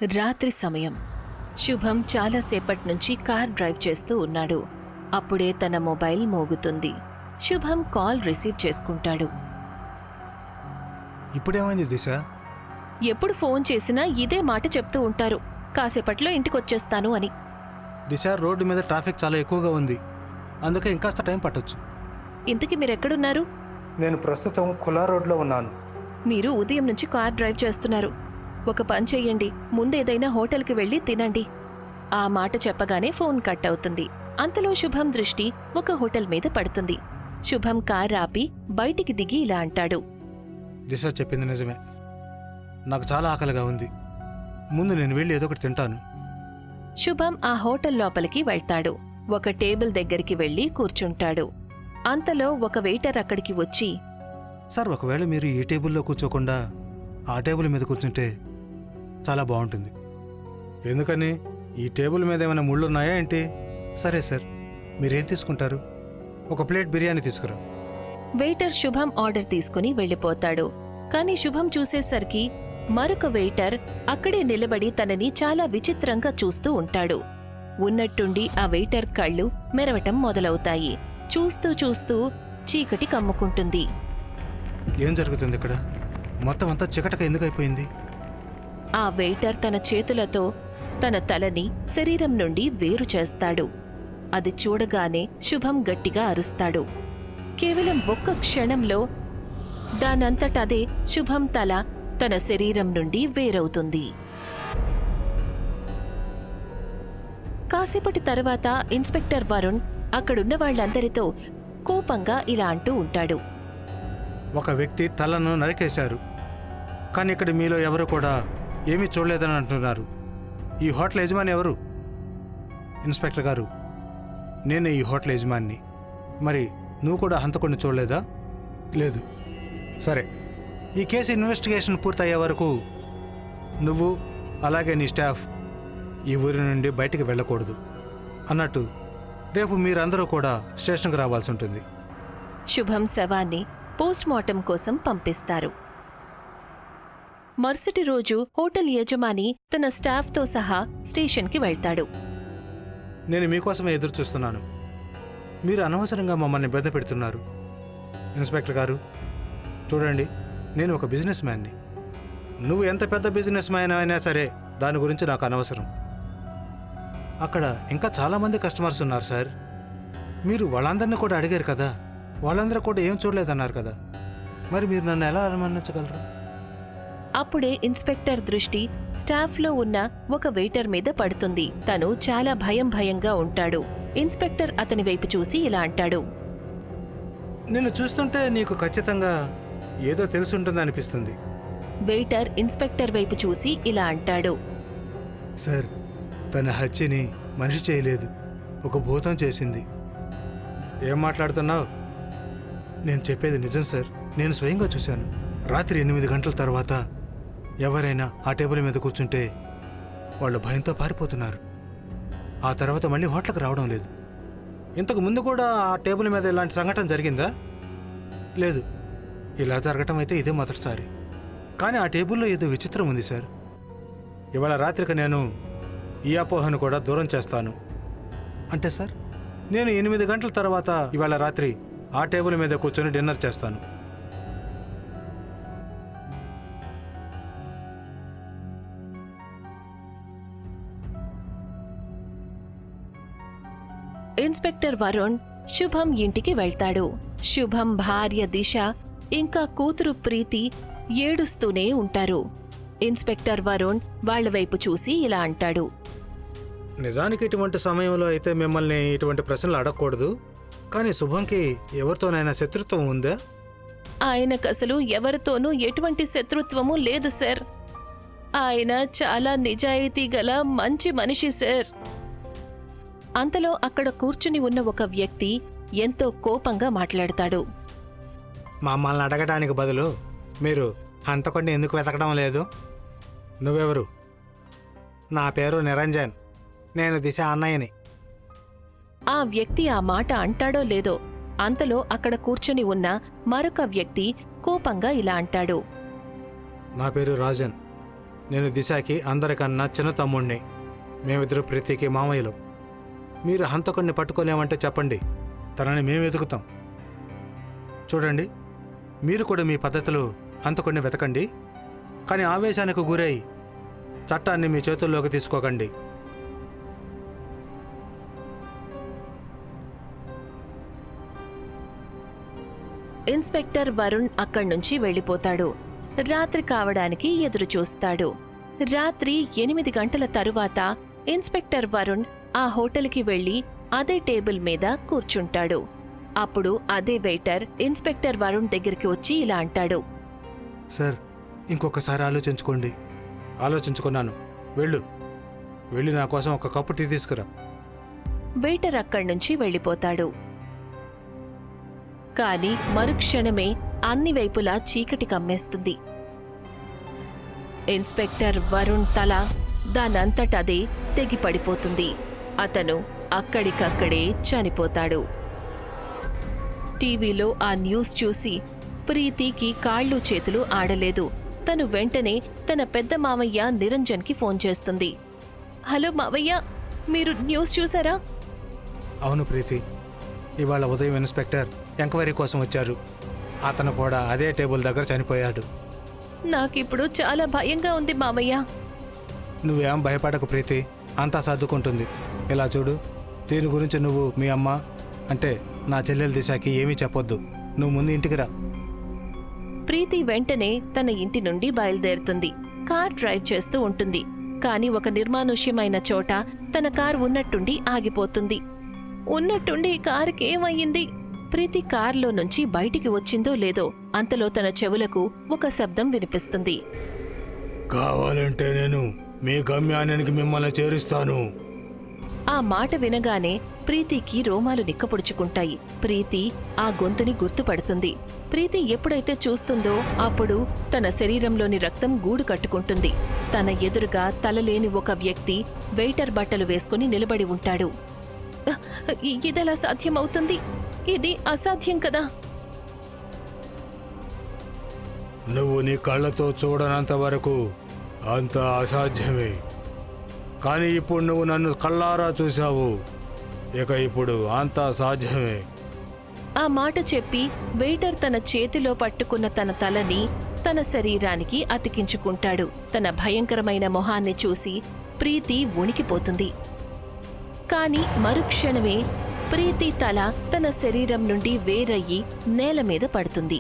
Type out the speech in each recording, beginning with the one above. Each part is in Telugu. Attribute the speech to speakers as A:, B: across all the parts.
A: రాత్రి సమయం. శుభం చాలాసేపటి నుంచి కార్ డ్రైవ్ చేస్తూ ఉన్నాడు. అప్పుడే తన మొబైల్ మోగుతుంది. శుభం కాల్ రిసీవ్ చేసుకుంటాడు.
B: ఇప్పుడేమైంది దిశ?
A: ఎప్పుడు ఫోన్ చేసినా ఇదే మాట చెప్తూ ఉంటారు, కాసేపట్లో ఇంటికొచ్చేస్తాను అని.
B: దిశ, రోడ్డు మీద ట్రాఫిక్ చాలా ఎక్కువగా ఉంది, అందుకే ఇంకాస్త టైం పట్టొచ్చు.
A: ఇంతకీ మీరెక్కడున్నారు?
B: నేను ప్రస్తుతం ఖులా రోడ్లో ఉన్నాను.
A: మీరు ఉదయం నుంచి కార్ డ్రైవ్ చేస్తున్నారు. ఒక పని చెయ్యండి, ముందేదైనా హోటల్కి వెళ్ళి తినండి. ఆ మాట చెప్పగానే ఫోన్ కట్ అవుతుంది. అంతలో శుభం దృష్టి ఒక హోటల్ మీద పడుతుంది. శుభం కార్ ఆపి బయటికి దిగి ఇలా అంటాడు.
B: దిశ చెప్పింది నిజమే, నాకు చాలా ఆకలిగా ఉంది. ముందు నేను వెళ్ళి ఏదో ఒకటి తింటాను.
A: శుభం ఆ హోటల్ లోపలికి వెళ్తాడు. ఒక టేబుల్ దగ్గరికి వెళ్లి కూర్చుంటాడు. అంతలో ఒక వెయిటర్ అక్కడికి వచ్చి,
B: సార్, ఒకవేళ మీరు ఈ టేబుల్లో కూర్చోకుండా ఆ టేబుల్ మీద కూర్చుంటే చాలా బాగుంటుంది. ఎందుకని? ఈ టేబుల్ మీద ఏమైనా ముళ్ళున్నాయా ఏంటి? సరే సార్, మీరేం తీసుకుంటారు? ఒక ప్లేట్ బిర్యానీ తీసుకురా.
A: వెయిటర్ శుభం ఆర్డర్ తీసుకుని వెళ్ళిపోతాడు. కాని శుభం చూసేసరికి మరొక వెయిటర్ అక్కడే నిలబడి తనని చాలా విచిత్రంగా చూస్తూ ఉంటాడు. ఉన్నట్టుండి ఆ వెయిటర్ కళ్ళు మెరవటం మొదలవుతాయి. చూస్తూ చూస్తూ చీకటి కమ్ముకుంటుంది.
B: ఏం జరుగుతుంది ఇక్కడ? మొత్తం అంతా చికటక ఎందుకైపోయింది?
A: ఆ వెయిటర్ తన చేతులతో తన తలని శరీరం నుండి వేరు చేస్తాడు. అది చూడగానే శుభం గట్టిగా అరుస్తాడు. కేవలం ఒక్క క్షణంలో దానంతటదే శుభం తల తన శరీరం నుండి వేరవుతుంది. కాసేపటి తర్వాత ఇన్స్పెక్టర్ వరుణ్ అక్కడున్న వాళ్లందరితో కోపంగా ఇలా అంటూ ఉంటాడు.
B: ఒక వ్యక్తి తలను నరికేశారు, కానీ ఇక్కడ మీలో ఎవరు కూడా ఏమీ చూడలేదని అంటున్నారు. ఈ హోటల్ యజమాని ఎవరు? ఇన్స్పెక్టర్ గారు, నేనే ఈ హోటల్ యజమాని. మరి నువ్వు కూడా హంతకుడిని చూడలేదా? లేదు. సరే, ఈ కేసు ఇన్వెస్టిగేషన్ పూర్తయ్యే వరకు నువ్వు అలాగే నీ స్టాఫ్ ఈ ఊరి నుండి బయటికి వెళ్ళకూడదు. అన్నట్టు రేపు మీరందరూ కూడా స్టేషన్కి రావాల్సి ఉంటుంది.
A: శుభం శవాన్ని పోస్ట్మార్టం కోసం పంపిస్తారు. మరుసటి రోజు హోటల్ యజమాని తన స్టాఫ్తో సహా స్టేషన్కి వెళ్తాడు.
B: నేను మీకోసమే ఎదురు చూస్తున్నాను. మీరు అనవసరంగా మమ్మల్ని ఇబ్బంది పెడుతున్నారు. ఇన్స్పెక్టర్ గారు, చూడండి, నేను ఒక బిజినెస్ మ్యాన్ని. నువ్వు ఎంత పెద్ద బిజినెస్ మ్యాన్ అయినా సరే దాని గురించి నాకు అనవసరం. అక్కడ ఇంకా చాలామంది కస్టమర్స్ ఉన్నారు సార్. మీరు వాళ్ళందరినీ కూడా అడిగారు కదా, వాళ్ళందరూ కూడా ఏం చూడలేదన్నారు కదా. మరి మీరు నన్ను ఎలా అనుమానించగలరు?
A: అప్పుడే ఇన్స్పెక్టర్ దృష్టి స్టాఫ్లో ఉన్న ఒక వెయిటర్ మీద పడుతుంది. తను చాలా భయంగా ఉంటాడు. ఇన్స్పెక్టర్ అతని వైపు చూసి ఇలా అంటాడు.
B: నిన్ను చూస్తుంటే నీకు ఖచ్చితంగా ఏదో తెలుసుంటుందనిపిస్తుంది.
A: వెయిటర్ ఇన్స్పెక్టర్ వైపు చూసి ఇలా అంటాడు.
B: సార్, తన హత్యని మనిషి చేయలేదు, ఒక భూతం చేసింది. ఏం మాట్లాడుతున్నావు? నేను చెప్పేది నిజం సార్. నేను స్వయంగా చూశాను. రాత్రి 8 గంటల తర్వాత ఎవరైనా ఆ టేబుల్ మీద కూర్చుంటే వాళ్ళు భయంతో పారిపోతున్నారు. ఆ తర్వాత మళ్ళీ హోటల్కి రావడం లేదు. ఇంతకు ముందు కూడా ఆ టేబుల్ మీద ఇలాంటి సంఘటన జరిగిందా? లేదు. ఇలా జరగటం అయితే ఇదే మొదటిసారి. కానీ ఆ టేబుల్లో ఏదో విచిత్రం ఉంది సార్. ఇవాళ రాత్రికి నేను ఈ అపోహను కూడా దూరం చేస్తాను. అంటే సార్, నేను 8 గంటల తర్వాత ఇవాళ రాత్రి ఆ టేబుల్ మీద కూర్చొని డిన్నర్ చేస్తాను.
A: ఇన్స్పెక్టర్ వరుణ్ శుభం ఇంటికి వెళ్తాడు. శుభం భార్య దిశ ఇంకా కూతురు ప్రీతి ఏడుస్తూనే ఉంటారు. ఇన్స్పెక్టర్ వరుణ్ వాళ్ల వైపు చూసి ఇలా అంటాడు.
B: నిజానికి ఇటువంటి సమయంలో అయితే మిమ్మల్ని ఇటువంటి ప్రశ్నలు అడగకూడదు. కానీ శుభంకి ఎవరితోనైనా శత్రుత్వం ఉందా?
A: ఆయనకసలు ఎవరితోనూ ఎటువంటి శత్రుత్వమూ లేదు సార్. ఆయన చాలా నిజాయితీ గల మంచి మనిషి సార్. అంతలో అక్కడ కూర్చుని ఉన్న ఒక వ్యక్తి ఎంతో కోపంగా మాట్లాడతాడు.
B: మమ్మల్ని అడగడానికి బదులు మీరు హంతకుడిని ఎందుకు వెతకడం లేదు? నువ్వెవరు? నా పేరు నిరంజన్, నేను దిశ అన్నయ్యని.
A: ఆ వ్యక్తి ఆ మాట అంటాడో లేదో అంతలో అక్కడ కూర్చుని ఉన్న మరొక వ్యక్తి కోపంగా ఇలా అంటాడు.
B: నా పేరు రాజన్, నేను దిశాకి అందరికన్నా చిన్న తమ్ముణ్ణి. మేమిద్దరు ప్రీతికి మామయ్యలు. మీరు హంతకుడిని పట్టుకోలేమంటే చెప్పండి, తనని మేము వెతుకుతాం. చూడండి, మీరు కూడా మీ పద్ధతిలో హంతకుడిని వెతకండి, కానీ ఆవేశానికి గురై చట్టాన్ని మీ చేతుల్లోకి తీసుకోకండి.
A: ఇన్స్పెక్టర్ వరుణ్ అక్కడి నుంచి వెళ్ళిపోతాడు. రాత్రి కావడానికి ఎదురు చూస్తాడు. రాత్రి 8 గంటల తరువాత ఇన్స్పెక్టర్ వరుణ్ ఆ హోటల్కి వెళ్లి అదే టేబుల్ మీద కూర్చుంటాడు. అప్పుడు అదే వెయిటర్ ఇన్స్పెక్టర్ వరుణ్ దగ్గరికి వచ్చి ఇలా అంటాడు.
B: సార్, ఇంకొకసారి ఆలోచించుకోండి. ఆలోచించుకున్నాను. వెళ్ళి నా కోసం ఒక కప్పు టీ తీసుకురా.
A: వెయిటర్ అక్కడి నుంచి వెళ్ళిపోతాడు. కాని మరుక్షణమే అన్ని వైపులా చీకటి కమ్మేస్తుంది. ఇన్స్పెక్టర్ వరుణ్ తల దానంతటదే తెగిపడిపోతుంది. అతను అక్కడికక్కడే చనిపోతాడు. టీవీలో ఆ న్యూస్ చూసి ప్రీతికి కాళ్ళు చేతులు ఆడలేదు. తను వెంటనే తన పెద్ద మామయ్య నిరంజన్కి ఫోన్ చేస్తుంది. హలో మావయ్య, మీరు న్యూస్ చూసారా?
B: అవును ప్రీతి, ఇవాళ ఉదయం ఇన్స్పెక్టర్ ఎంక్వైరీ కోసం వచ్చారు. అతను కూడా అదే టేబుల్ దగ్గర చనిపోయాడు.
A: నాకిప్పుడు చాలా భయంగా ఉంది మామయ్య.
B: నువ్వేం భయపడకు ప్రీతి, అంతా సర్దుకుంటుంది. ఇలా చూడు, దీని గురించి నువ్వు మీ అమ్మ అంటే నా చెల్లెలు దిశాకి ఏమీ చెప్పొద్దు. నువ్వు ముందు ఇంటికి రా.
A: ప్రీతి వెంటనే తన ఇంటి నుండి బయలుదేరుతుంది. కార్ డ్రైవ్ చేస్తూ ఉంటుంది. కాని ఒక నిర్మానుష్యమైన చోట తన కార్ ఉన్నట్టుండి ఆగిపోతుంది. ఉన్నట్టుండి కారుకేమయ్యింది? ప్రీతి కార్లో నుంచి బయటికి వచ్చిందో లేదో అంతలో తన చెవులకు ఒక శబ్దం వినిపిస్తుంది.
B: కావాలంటే నేను మీ గమ్యానికి మిమ్మల్ని చేరుస్తాను.
A: ఆ మాట వినగానే ప్రీతికి రోమాలు నిక్కపొడుచుకుంటాయి. ప్రీతి ఆ గొంతుని గుర్తుపడుతుంది. ప్రీతి ఎప్పుడైతే చూస్తుందో అప్పుడు తన శరీరంలోని రక్తం గూడు కట్టుకుంటుంది. తన ఎదురుగా తలలేని ఒక వ్యక్తి వెయిటర్ బట్టలు వేసుకుని నిలబడి ఉంటాడు. ఇదెలా సాధ్యమవుతుంది? ఇది అసాధ్యం కదా.
B: నువ్వు నీ కళ్ళతో చూడనంత వరకు అంత అసాధ్యమే. కానీ ఇప్పుడు నువ్వు నన్ను కళ్ళారా చూశావు, ఇక ఇప్పుడు అంతా సాధ్యమే.
A: ఆ మాట చెప్పి వెయిటర్ తన చేతిలో పట్టుకున్న తన తలని తన శరీరానికి అతికించుకుంటాడు. తన భయంకరమైన మొహాన్ని చూసి ప్రీతి వణికిపోతుంది. కాని మరుక్షణమే ప్రీతి తల తన శరీరం నుండి వేరయ్యి నేల మీద పడుతుంది.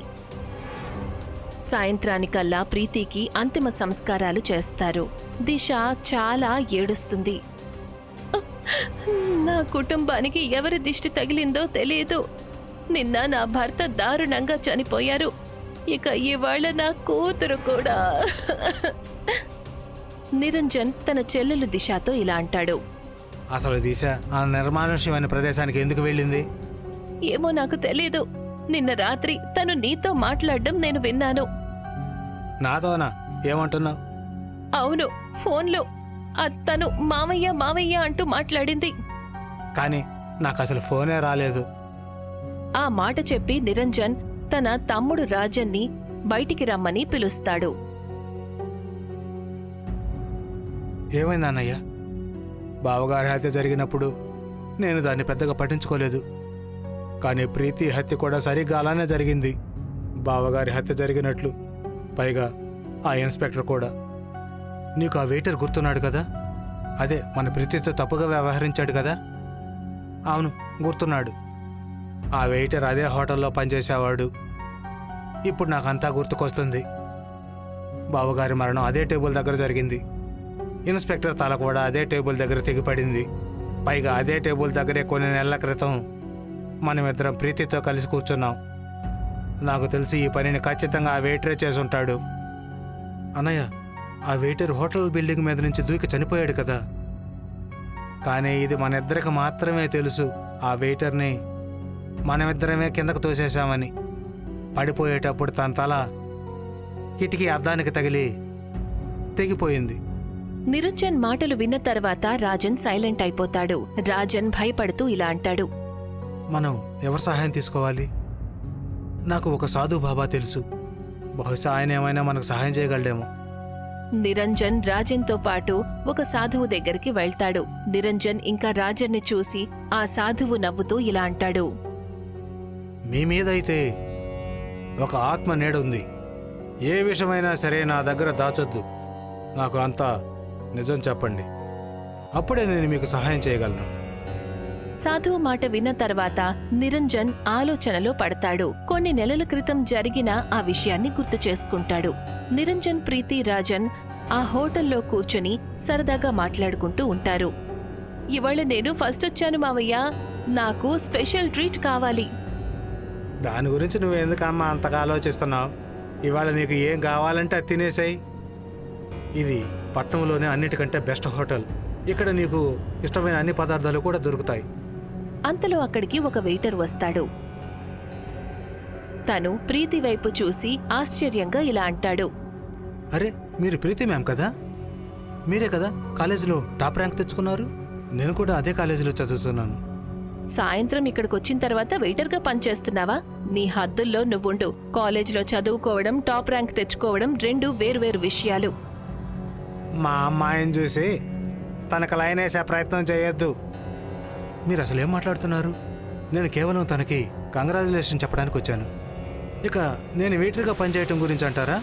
A: సాయంత్రానికల్లా ప్రీతికి అంతిమ సంస్కారాలు చేస్తారు. దిశ చాలా ఏడుస్తుంది. నా కుటుంబానికి ఎవరి దిష్టి తగిలిందో తెలియదు. నిన్న నా భర్త దారుణంగా చనిపోయారు. ఇక ఇవాళ నా కూతురు కూడా. నిరంజన్ తన చెల్లెలు దిశతో ఇలా అంటాడు.
B: అసలు దిశ ఆ నిర్మానుష్యమైన ప్రదేశానికి ఎందుకు వెళ్ళింది?
A: ఏమో నాకు తెలీదు. నిన్న రాత్రి తను నీతో మాట్లాడడం నేను విన్నాను.
B: నాతోనా? ఏమంటున్నావు?
A: అవును, ఫోన్లో తను మామయ్య మామయ్య అంటూ మాట్లాడింది.
B: కానీ నాకు అసలు ఫోనే రాలేదు.
A: ఆ మాట చెప్పి నిరంజన్ తన తమ్ముడు రాజన్ని బయటికి రమ్మని పిలుస్తాడు.
B: ఏమైంది అన్నయ్య? బావగారి హత్య జరిగినప్పుడు నేను దాన్ని పెద్దగా పట్టించుకోలేదు. కానీ ప్రీతి హత్య కూడా సరిగ్గా అలానే జరిగింది. బావగారి హత్య జరిగినట్లు, పైగా ఆ ఇన్స్పెక్టర్ కూడా. నీకు ఆ వెయిటర్ గుర్తున్నాడు కదా? అదే మన ప్రీతితో తప్పుగా వ్యవహరించాడు కదా? అవును, గుర్తున్నాడు. ఆ వెయిటర్ అదే హోటల్లో పనిచేసేవాడు. ఇప్పుడు నాకంతా గుర్తుకొస్తుంది. బావగారి మరణం అదే టేబుల్ దగ్గర జరిగింది. ఇన్స్పెక్టర్ తల కూడా అదే టేబుల్ దగ్గర తెగిపడింది. పైగా అదే టేబుల్ దగ్గరే కొన్ని నెలల క్రితం మనమిద్దరం ప్రీతితో కలిసి కూర్చున్నాం. నాకు తెలిసి ఈ పనిని ఖచ్చితంగా ఆ వెయిటరే చేసుంటాడు. అన్నయ్య, ఆ వెయిటర్ హోటల్ బిల్డింగ్ మీద నుంచి దూకి చనిపోయాడు కదా. కానీ ఇది మన ఇద్దరికి మాత్రమే తెలుసు. ఆ వెయిటర్ని మనమిద్దరమే కిందకు తోసేశామని. పడిపోయేటప్పుడు తన తల కిటికీ అద్దానికి తగిలి తెగిపోయింది.
A: నిరంజన్ మాటలు విన్న తర్వాత రాజన్ సైలెంట్ అయిపోతాడు. రాజన్ భయపడుతూ ఇలా అంటాడు.
B: మనం ఎవరి సహాయం తీసుకోవాలి? నాకు ఒక సాధు బాబా తెలుసు. బహుశా ఆయన ఏమైనా మనకు సహాయం చేయగలడేమో.
A: నిరంజన్ రాజన్తో పాటు ఒక సాధువు దగ్గరికి వెళ్తాడు. నిరంజన్ ఇంకా రాజన్ని చూసి ఆ సాధువు నవ్వుతూ ఇలా అంటాడు.
B: మీ మీదైతే ఒక ఆత్మ నీడ ఉంది. ఏ విషయమైనా సరే నా దగ్గర దాచొద్దు. నాకు అంతా నిజం చెప్పండి, అప్పుడే నేను మీకు సహాయం చేయగలను.
A: సాధువు మాట విన్న తర్వాత నిరంజన్ ఆలోచనలో పడతాడు. కొన్ని నెలల క్రితం జరిగిన ఆ విషయాన్ని గుర్తు చేసుకుంటాడు. నిరంజన్, ప్రీతి, రాజన్ ఆ హోటల్లో కూర్చుని సరదాగా మాట్లాడుకుంటూ ఉంటారు. ఇవాళ నేను ఫస్ట్ వచ్చాను మావయ్య, నాకు స్పెషల్ ట్రీట్ కావాలి.
B: దాని గురించి నువ్వెందుకమ్మా అంతగా ఆలోచిస్తున్నావు? ఇవాళ నీకు ఏం కావాలంటే అది తినేసాయి. ఇది పట్టణంలోనే అన్నిటికంటే బెస్ట్ హోటల్. ఇక్కడ నీకు ఇష్టమైన అన్ని పదార్థాలు కూడా దొరుకుతాయి.
A: అంతలో అక్కడికి ఒక వెయిటర్ వస్తాడు. తను ప్రీతి వైపు చూసి ఆశ్చర్యంగా ఇలా అంటాడు.
B: అరే, మీరు ప్రీతి మ్యామ్ కదా? మీరే కదా కాలేజీలో టాప్ ర్యాంక్ తెచ్చుకున్నారు? నేను కూడా అదే కాలేజీలో చదువుతున్నాను.
A: సాయంత్రం ఇక్కడికొచ్చిన తర్వాత వెయిటర్గా పనిచేస్తున్నావా? నీ హద్దుల్లో నువ్వుండు. కాలేజీలో చదువుకోవడం, టాప్ ర్యాంక్ తెచ్చుకోవడం రెండు వేర్వేరు విషయాలు.
B: మా అమ్మాయిని చూసి తనకు లైన్ వేసే ప్రయత్నం చేయొద్దు. మీరు అసలు ఏం మాట్లాడుతున్నారు? నేను కేవలం తనకి కంగ్రాచులేషన్ చెప్పడానికి వచ్చాను. ఇక నేను వెయిటర్గా పనిచేయటం గురించి అంటారా?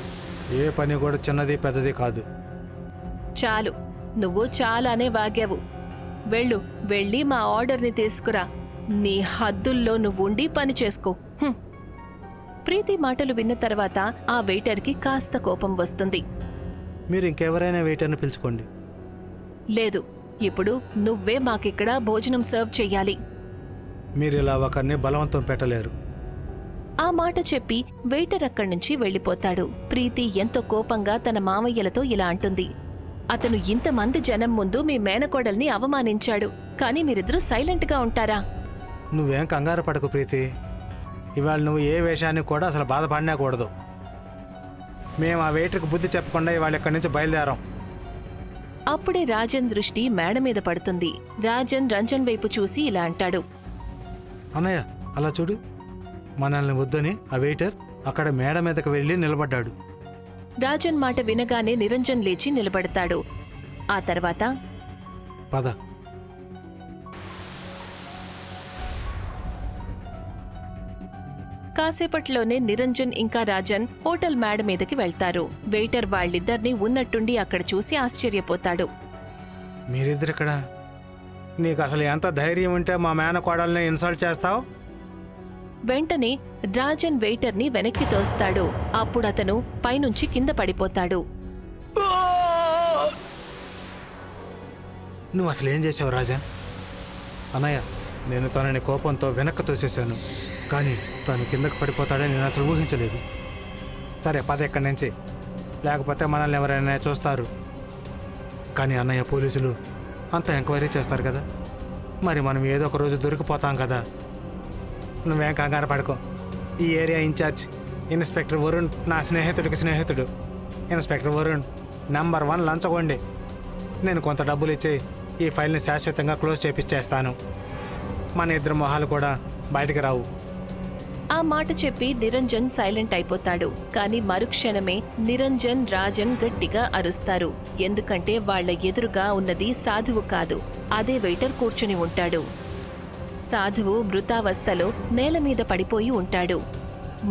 B: ఏ పని కూడా చిన్నది పెద్దది కాదు.
A: చాలు, నువ్వు చాలానే వాగావు. వెళ్ళి మా ఆర్డర్ని తీసుకురా. నీ హద్దుల్లో నువ్వుండి పని చేసుకో. ప్రీతి మాటలు విన్న తర్వాత ఆ వెయిటర్కి కాస్త కోపం వస్తుంది.
B: మీరు ఇంకెవరైనా వెయిటర్ని పిలుచుకోండి.
A: లేదు, ఇప్పుడు నువ్వే మాకిక్కడ భోజనం సర్వ్ చెయ్యాలి.
B: మీరు ఇలా ఒకరిని బలవంతం పెట్టలేరు.
A: ఆ మాట చెప్పి వెయిటర్ అక్కడి నుంచి వెళ్ళిపోతాడు. ప్రీతి ఎంతో కోపంగా తన మామయ్యలతో ఇలా అంటుంది. అతను ఇంతమంది జనం ముందు మీ మేనకోడల్ని అవమానించాడు, కానీ మీరిద్దరూ సైలెంట్గా ఉంటారా?
B: నువ్వేం కంగారు పడకు ప్రీతి. ఇవాళ నువ్వు ఏ విషయానికి కూడా అసలు బాధపడినా కూడదు. మేము ఆ వెయిటర్కి బుద్ధి చెప్పకుండా ఇవాళ ఇక్కడి నుంచి బయలుదేరాం.
A: అప్పుడే రాజన్ దృష్టి మేడ మీద పడుతుంది. రాజన్ రంజన్ వైపు చూసి ఇలా అంటాడు.
B: అన్నయ్య, అలా చూడు. మనల్ని వద్దని ఆ వెయిటర్ అక్కడ మేడ మీదకి వెళ్ళి నిలబడ్డాడు.
A: రాజన్ మాట వినగానే నిరంజన్ లేచి నిలబడతాడు. ఆ తర్వాత
B: పద.
A: కాసేపట్లోనే నిరంజన్ ఇంకా రాజన్ హోటల్ మేడ మీదకి వెళ్తారు. వెయిటర్ వాళ్ళిద్దరినీ ఉన్నట్టుండి అక్కడ చూసి ఆశ్చర్యపోతాడు.
B: మీరిద్దరిక్కడ? నీకు అసలు ఎంత ధైర్యం ఉంటే మా మేనకోడల్ని ఇన్సల్ట్ చేస్తావు?
A: వెంటనే రాజన్ వెయిటర్ని వెనక్కి తోస్తాడు. అప్పుడు అతను పైనుంచి కింద పడిపోతాడు.
B: నువ్వు అసలు ఏం చేసావు రాజన్? అన్నయ్య, నేను తనని కోపంతో వెనక్కి తోసేశాను, కానీ తను కిందకు పడిపోతాడని నేను అసలు ఊహించలేదు. సరే, పద ఇక్కడి నుంచి, లేకపోతే మనల్ని ఎవరైనా చూస్తారు. కానీ అన్నయ్య, పోలీసులు అంతా ఎంక్వైరీ చేస్తారు కదా, మరి మనం ఏదో ఒక రోజు దొరికిపోతాం కదా. నువ్వేం కంగారు పడుకో. ఈ ఏరియా ఇన్ఛార్జ్ ఇన్స్పెక్టర్ వరుణ్ నా స్నేహితుడికి స్నేహితుడు. Inspector Varun number 1 లంచగొండి. నేను కొంత డబ్బులు ఇచ్చి ఈ ఫైల్ని శాశ్వతంగా క్లోజ్ చేపిచ్చేస్తాను. మన ఇద్దరు మొహాలు కూడా బయటికి రావు.
A: ఆ మాట చెప్పి నిరంజన్ సైలెంట్ అయిపోతాడు. కానీ మరుక్షణమే నిరంజన్, రాజన్ గట్టిగా అరుస్తారు. ఎందుకంటే వాళ్ల ఎదురుగా ఉన్నది సాధువు కాదు, అదే వెయిటర్ కూర్చుని ఉంటాడు. సాధువు మృతావస్థలో నేల మీద పడిపోయి ఉంటాడు.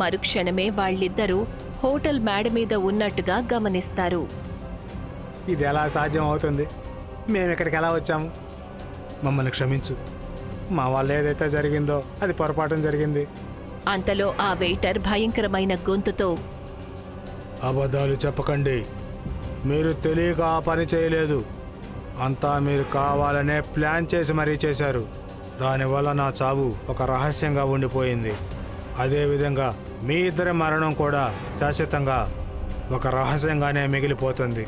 A: మరుక్షణమే వాళ్ళిద్దరూ హోటల్ మేడ మీద ఉన్నట్టుగా గమనిస్తారు.
B: ఇది ఎలా సాధ్యం అవుతుంది? మేము ఇక్కడికి ఎలా వచ్చాము? మమ్మల్ని క్షమించు. మా వల్ల ఏదైతే జరిగిందో అది పొరపాటున జరిగింది.
A: అంతలో ఆ వెయిటర్ భయంకరమైన గొంతుతో,
B: అబద్ధాలు చెప్పకండి. మీరు తెలియక ఆ పని చేయలేదు. అంతా మీరు కావాలనే ప్లాన్ చేసి మరీ చేశారు. దానివల్ల నా చావు ఒక రహస్యంగా ఉండిపోయింది. అదేవిధంగా మీ ఇద్దరి మరణం కూడా శాశ్వతంగా ఒక రహస్యంగానే మిగిలిపోతుంది.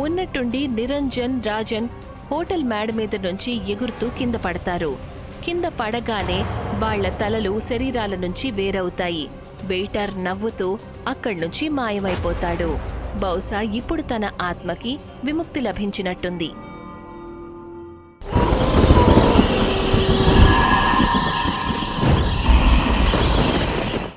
A: ఉన్నట్టుండి నిరంజన్, రాజన్ హోటల్ మేడ మీద నుంచి ఎగురుతూ కింద పడతారు. కింద పడగానే వాళ్ల తలలు శరీరాల నుంచి వేరవుతాయి. వెయిటర్ నవ్వుతూ అక్కడ్నుంచి మాయమైపోతాడు. బహుశా ఇప్పుడు తన ఆత్మకి విముక్తి లభించినట్టుంది.